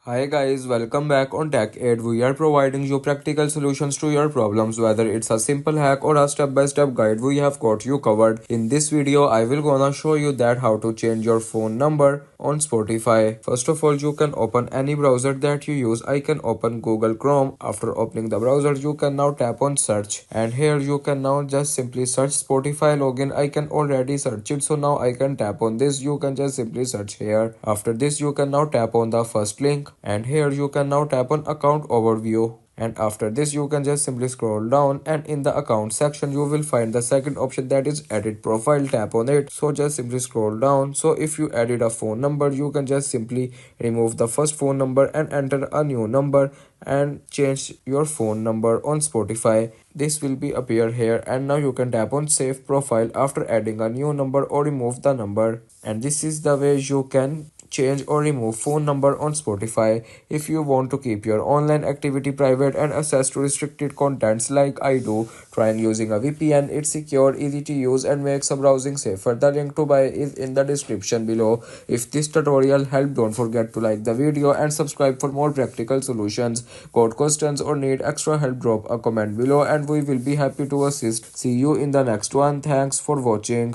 Hi guys, welcome back on Tech Aid. We are providing you practical solutions to your problems, whether it's a simple hack or a step-by-step guide. We have got you covered. In this video, I will gonna show you that how to change your phone number on Spotify. First of all, you can open any browser that you use. I can open Google Chrome. After opening the browser, you can now tap on search, and here you can now just simply search Spotify login. I can already search it, so now I can tap on this. You can just simply search here. After this, you can now tap on the first link, and here you can now tap on account overview. And after this, you can just simply scroll down, and in the account section you will find the second option, that is edit profile. Tap on it. So just simply scroll down. So if you added a phone number, you can just simply remove the first phone number and enter a new number and change your phone number on Spotify. This will be appear here, and now you can tap on save profile after adding a new number or remove the number. And this is the way you can change or remove phone number on Spotify. If you want to keep your online activity private and access to restricted contents like I do, trying using a VPN. It's secure, easy to use, and makes a browsing safer. The link to buy is in the description below. If this tutorial helped, don't forget to like the video and subscribe for more practical solutions. Got questions or need extra help, drop a comment below and we will be happy to assist. See you in the next one. Thanks for watching.